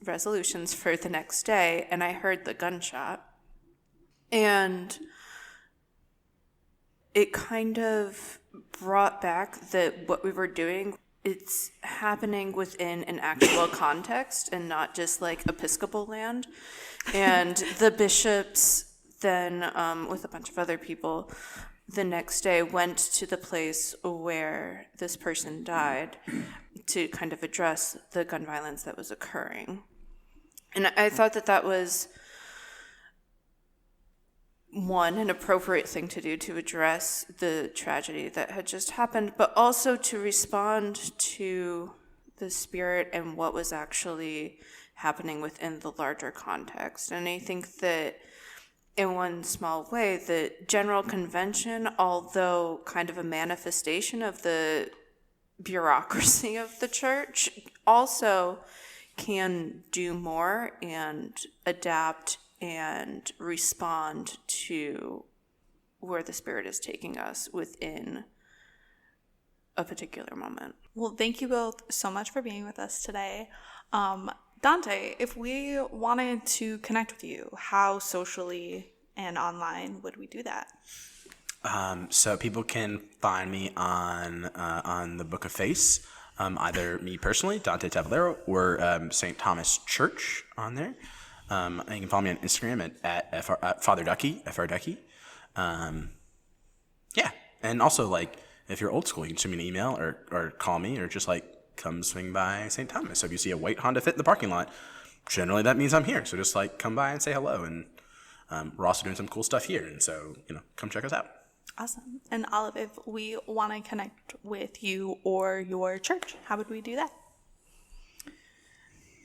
resolutions for the next day, and I heard the gunshot. And it kind of brought back that what we were doing, it's happening within an actual context and not just like Episcopal land. And the bishops then, with a bunch of other people, the next day went to the place where this person died to kind of address the gun violence that was occurring. And I thought that was, one, an appropriate thing to do to address the tragedy that had just happened, but also to respond to the spirit and what was actually happening within the larger context. And I think that in one small way, the General Convention, although kind of a manifestation of the bureaucracy of the church, also can do more and adapt and respond to where the Spirit is taking us within a particular moment. Well, thank you both so much for being with us today. Dante, if we wanted to connect with you, how socially and online would we do that? So people can find me on the Book of Face, either me personally, Dante Tavolaro, or St. Thomas Church on there. And you can follow me on Instagram at Father Ducky, Fr Ducky. Yeah, and also like if you're old school, you can send me an email or call me or just like come swing by St. Thomas. So if you see a white Honda Fit in the parking lot, generally that means I'm here. So just like come by and say hello. And we're also doing some cool stuff here. And so, come check us out. Awesome. And Olive, if we want to connect with you or your church, how would we do that?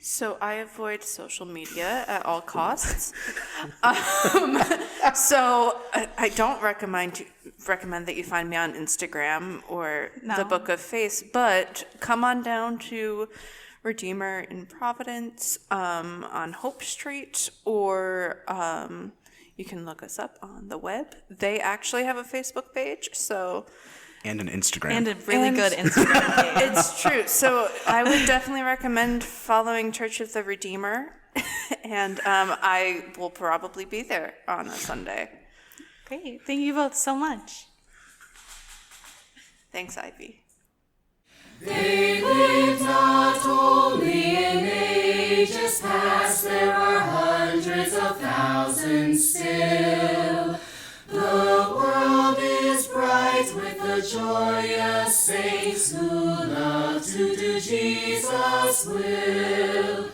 So I avoid social media at all costs. So I don't recommend that you find me on Instagram or the Book of Faith, but come on down to Redeemer in Providence on Hope Street, or you can look us up on the web. They actually have a Facebook page, so... And an Instagram. And a really good Instagram page. It's true. So I would definitely recommend following Church of the Redeemer, and I will probably be there on a Sunday. Great. Thank you both so much. Thanks, Ivy. They lived not only in ages past, there are hundreds of thousands still. The world is bright with the joyous saints who love to do Jesus' will.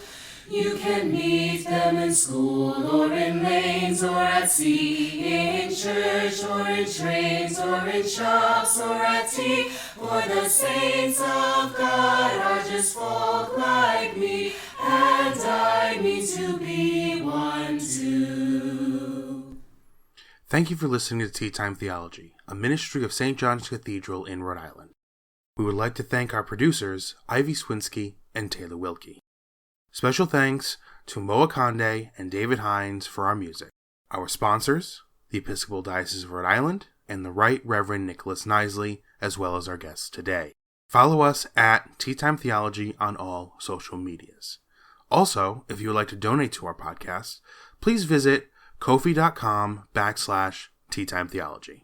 You can meet them in school or in lanes or at sea, in church or in trains or in shops or at tea. For the saints of God are just folk like me, and I mean to be one too. Thank you for listening to Tea Time Theology, a ministry of St. John's Cathedral in Rhode Island. We would like to thank our producers, Ivy Swinski and Taylor Wilkie. Special thanks to Moa Conde and David Hines for our music. Our sponsors, the Episcopal Diocese of Rhode Island and the Right Reverend Nicholas Knisley, as well as our guests today. Follow us at Tea Time Theology on all social medias. Also, if you would like to donate to our podcast, please visit ko-fi.com/teatimetheology.